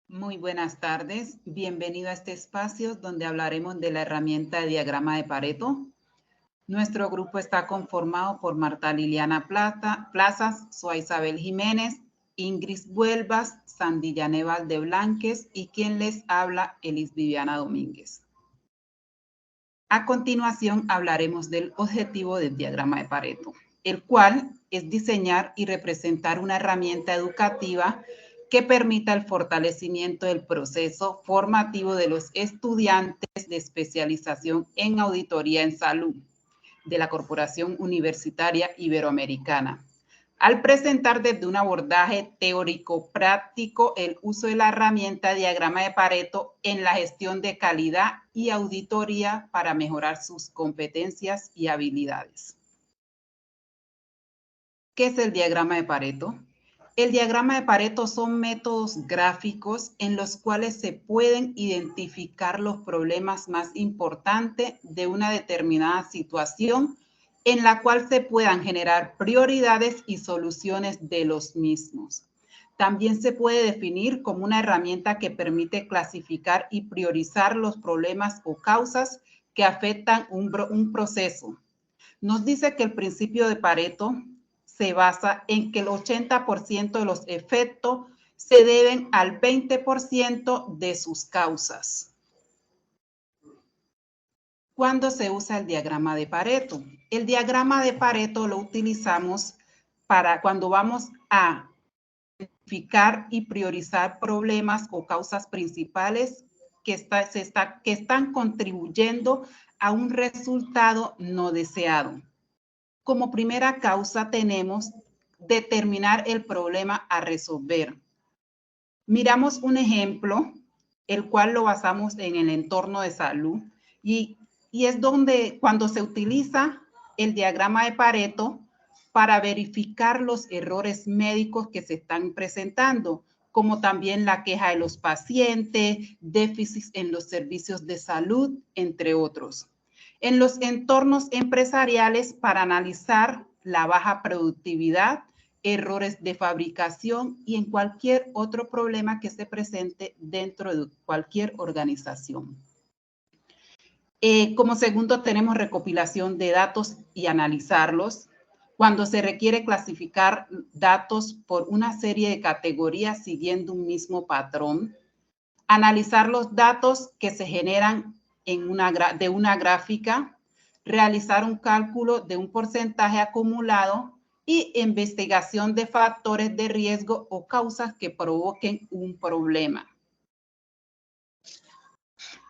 Muy buenas tardes, bienvenido a este espacio donde hablaremos de la herramienta de diagrama de Pareto. Nuestro grupo está conformado por Marta Liliana Plazas, Soa Isabel Jiménez, Ingrid Huelvas, Sandilla Valdeblanques y quien les habla, Elis Viviana Domínguez. A continuación hablaremos del objetivo del diagrama de Pareto, el cual es diseñar y representar una herramienta educativa que permita el fortalecimiento del proceso formativo de los estudiantes de especialización en auditoría en salud de la Corporación Universitaria Iberoamericana, al presentar desde un abordaje teórico-práctico el uso de la herramienta diagrama de Pareto en la gestión de calidad y auditoría para mejorar sus competencias y habilidades. ¿Qué es el diagrama de Pareto? El diagrama de Pareto son métodos gráficos en los cuales se pueden identificar los problemas más importantes de una determinada situación en la cual se puedan generar prioridades y soluciones de los mismos. También se puede definir como una herramienta que permite clasificar y priorizar los problemas o causas que afectan un proceso. Nos dice que el principio de Pareto se basa en que el 80% de los efectos se deben al 20% de sus causas. ¿Cuándo se usa el diagrama de Pareto? El diagrama de Pareto lo utilizamos para cuando vamos a identificar y priorizar problemas o causas principales que están contribuyendo a un resultado no deseado. Como primera causa tenemos determinar el problema a resolver. Miramos un ejemplo, el cual lo basamos en el entorno de salud y es donde cuando se utiliza el diagrama de Pareto para verificar los errores médicos que se están presentando, como también la queja de los pacientes, déficits en los servicios de salud, entre otros. En los entornos empresariales para analizar la baja productividad, errores de fabricación y en cualquier otro problema que se presente dentro de cualquier organización. Como segundo tenemos recopilación de datos y analizarlos. Cuando se requiere clasificar datos por una serie de categorías siguiendo un mismo patrón. Analizar los datos que se generan de una gráfica, realizar un cálculo de un porcentaje acumulado y investigación de factores de riesgo o causas que provoquen un problema.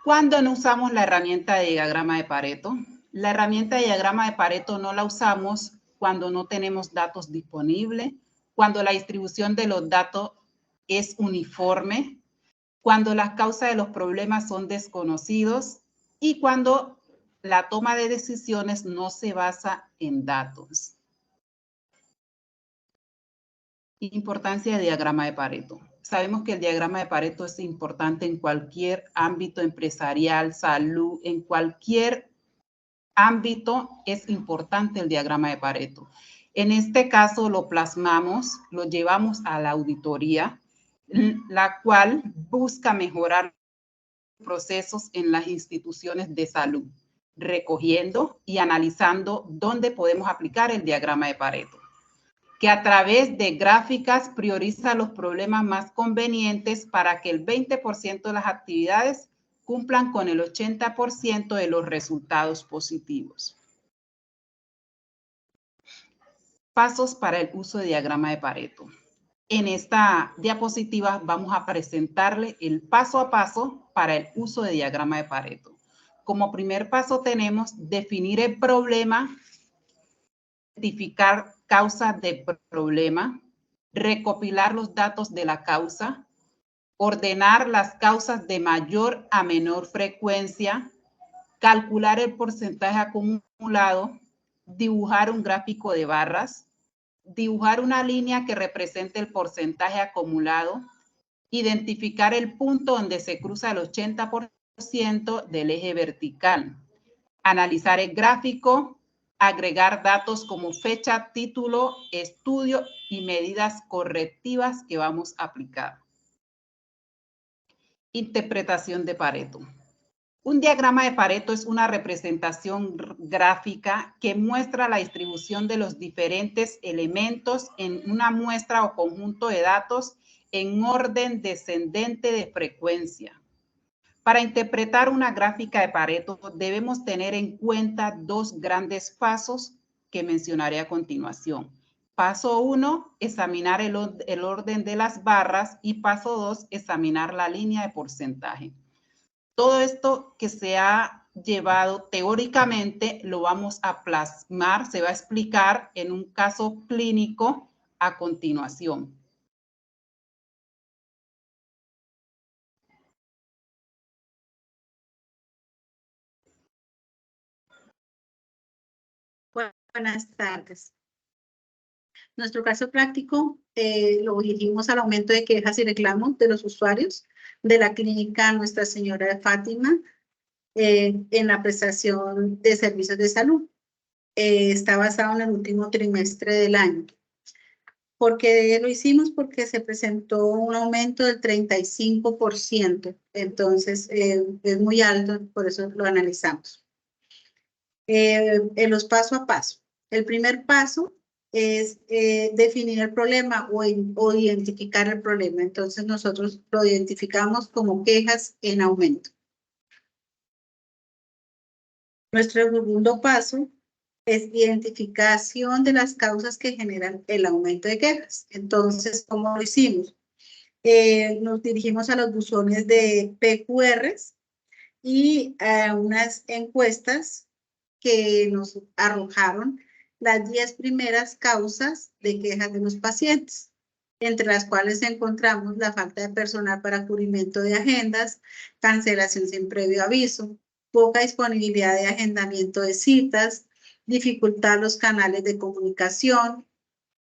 ¿Cuándo no usamos la herramienta de diagrama de Pareto? La herramienta de diagrama de Pareto no la usamos cuando no tenemos datos disponibles, cuando la distribución de los datos es uniforme, cuando las causas de los problemas son desconocidos y cuando la toma de decisiones no se basa en datos. Importancia del diagrama de Pareto. Sabemos que el diagrama de Pareto es importante en cualquier ámbito empresarial, salud, en cualquier ámbito es importante el diagrama de Pareto. En este caso lo plasmamos, lo llevamos a la auditoría, la cual busca mejorar procesos en las instituciones de salud, recogiendo y analizando dónde podemos aplicar el diagrama de Pareto, que a través de gráficas prioriza los problemas más convenientes para que el 20% de las actividades cumplan con el 80% de los resultados positivos. Pasos para el uso de diagrama de Pareto. En esta diapositiva vamos a presentarle el paso a paso para el uso de diagrama de Pareto. Como primer paso tenemos definir el problema, identificar causas de problema, recopilar los datos de la causa, ordenar las causas de mayor a menor frecuencia, calcular el porcentaje acumulado, dibujar un gráfico de barras, dibujar una línea que represente el porcentaje acumulado, identificar el punto donde se cruza el 80% del eje vertical, analizar el gráfico, agregar datos como fecha, título, estudio y medidas correctivas que vamos a aplicar. Interpretación de Pareto. Un diagrama de Pareto es una representación gráfica que muestra la distribución de los diferentes elementos en una muestra o conjunto de datos en orden descendente de frecuencia. Para interpretar una gráfica de Pareto debemos tener en cuenta dos grandes pasos que mencionaré a continuación. Paso 1, examinar el orden de las barras, y paso 2, examinar la línea de porcentaje. Todo esto que se ha llevado teóricamente lo vamos a plasmar, se va a explicar en un caso clínico a continuación. Buenas tardes. Nuestro caso práctico lo dirigimos al aumento de quejas y reclamos de los usuarios de la clínica Nuestra Señora de Fátima en la prestación de servicios de salud. Está basado en el último trimestre del año. ¿Por qué lo hicimos? Porque se presentó un aumento del 35%. Entonces, es muy alto, por eso lo analizamos. En los paso a paso. El primer paso es definir el problema o identificar el problema. Entonces, nosotros lo identificamos como quejas en aumento. Nuestro segundo paso es identificación de las causas que generan el aumento de quejas. Entonces, ¿cómo lo hicimos? Nos dirigimos a los buzones de PQRs y a unas encuestas que nos arrojaron las 10 primeras causas de quejas de los pacientes, entre las cuales encontramos la falta de personal para cubrimiento de agendas, cancelación sin previo aviso, poca disponibilidad de agendamiento de citas, dificultad en los canales de comunicación,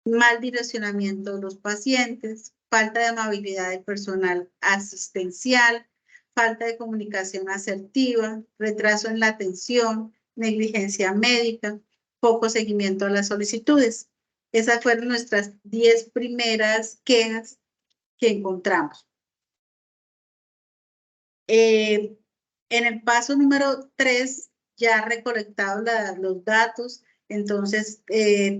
mal direccionamiento de los pacientes, falta de amabilidad del personal asistencial, falta de comunicación asertiva, retraso en la atención, negligencia médica, poco seguimiento a las solicitudes. Esas fueron nuestras 10 primeras quejas que encontramos. En el paso número 3, ya recolectados los datos, entonces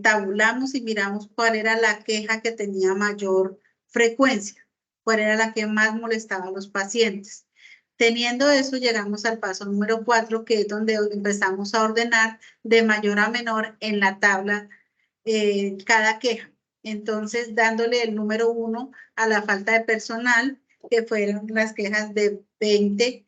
tabulamos y miramos cuál era la queja que tenía mayor frecuencia, cuál era la que más molestaba a los pacientes. Teniendo eso, llegamos al paso número 4, que es donde empezamos a ordenar de mayor a menor en la tabla cada queja. Entonces, dándole el número 1 a la falta de personal, que fueron las quejas de 20,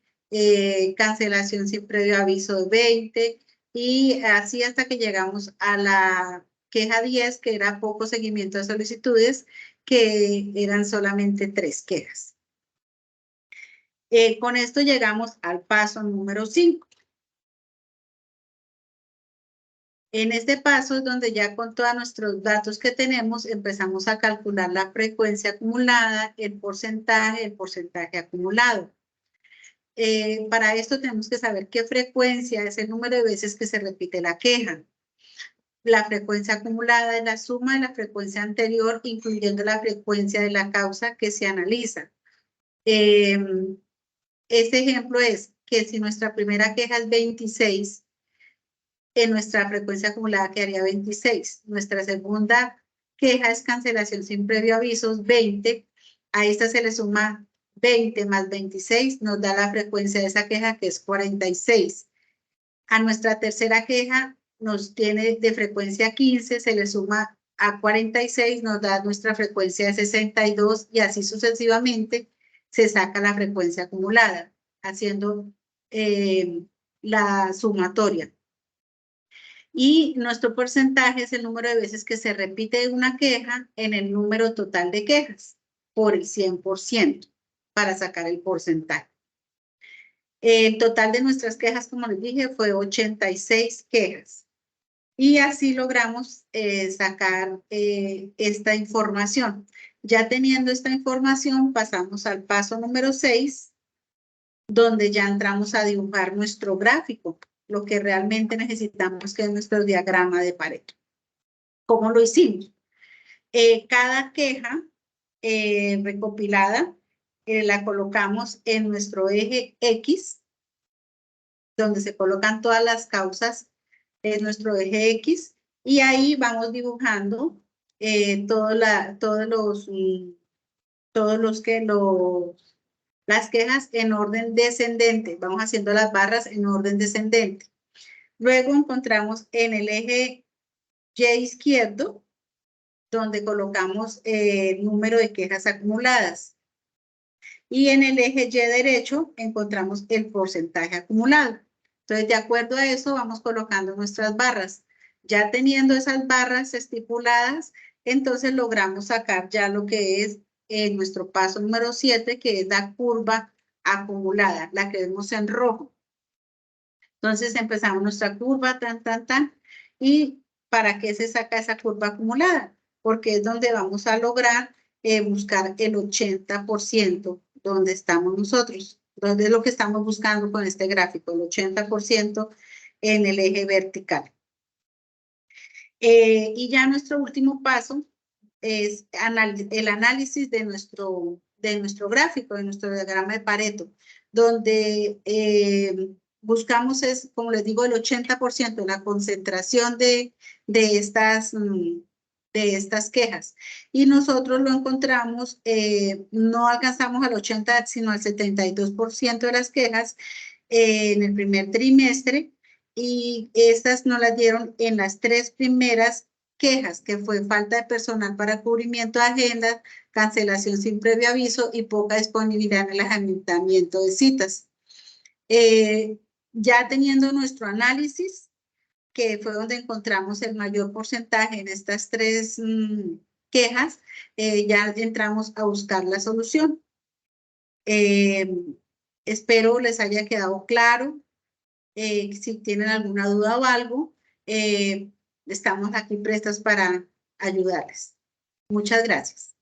cancelación sin previo aviso de 20, y así hasta que llegamos a la queja 10, que era poco seguimiento de solicitudes, que eran solamente 3 quejas. Con esto llegamos al paso número 5. En este paso es donde ya con todos nuestros datos que tenemos empezamos a calcular la frecuencia acumulada, el porcentaje acumulado. Para esto tenemos que saber qué frecuencia es el número de veces que se repite la queja. La frecuencia acumulada es la suma de la frecuencia anterior, incluyendo la frecuencia de la causa que se analiza. Este ejemplo es que si nuestra primera queja es 26, en nuestra frecuencia acumulada quedaría 26. Nuestra segunda queja es cancelación sin previo aviso, 20. A esta se le suma 20 más 26, nos da la frecuencia de esa queja, que es 46. A nuestra tercera queja nos tiene de frecuencia 15, se le suma a 46, nos da nuestra frecuencia de 62, y así sucesivamente se saca la frecuencia acumulada, haciendo la sumatoria. Y nuestro porcentaje es el número de veces que se repite una queja en el número total de quejas por el 100% para sacar el porcentaje. El total de nuestras quejas, como les dije, fue 86 quejas. Y así logramos sacar esta información. Ya teniendo esta información, pasamos al paso número 6, donde ya entramos a dibujar nuestro gráfico, lo que realmente necesitamos, que es nuestro diagrama de Pareto. ¿Cómo lo hicimos? Cada queja recopilada la colocamos en nuestro eje X, donde se colocan todas las causas en nuestro eje X, y ahí vamos dibujando las quejas en orden descendente. Vamos haciendo las barras en orden descendente. Luego encontramos en el eje Y izquierdo, donde colocamos el número de quejas acumuladas. Y en el eje Y derecho encontramos el porcentaje acumulado. Entonces, de acuerdo a eso, vamos colocando nuestras barras. Ya teniendo esas barras estipuladas, entonces logramos sacar ya lo que es nuestro paso número 7, que es la curva acumulada, la que vemos en rojo. Entonces empezamos nuestra curva, ¿y para qué se saca esa curva acumulada? Porque es donde vamos a lograr buscar el 80% donde estamos nosotros, donde es lo que estamos buscando con este gráfico, el 80% en el eje vertical. Y ya nuestro último paso es el análisis de nuestro gráfico, de nuestro diagrama de Pareto, donde buscamos, como les digo, el 80% de la concentración de estas quejas. Y nosotros lo encontramos, no alcanzamos al 80%, sino al 72% de las quejas en el primer trimestre, y estas nos las dieron en las 3 primeras quejas, que fue falta de personal para cubrimiento de agendas, cancelación sin previo aviso y poca disponibilidad en el agendamiento de citas. Ya teniendo nuestro análisis, que fue donde encontramos el mayor porcentaje en estas 3 quejas, ya entramos a buscar la solución. Espero les haya quedado claro. Si tienen alguna duda o algo, estamos aquí prestos para ayudarles. Muchas gracias.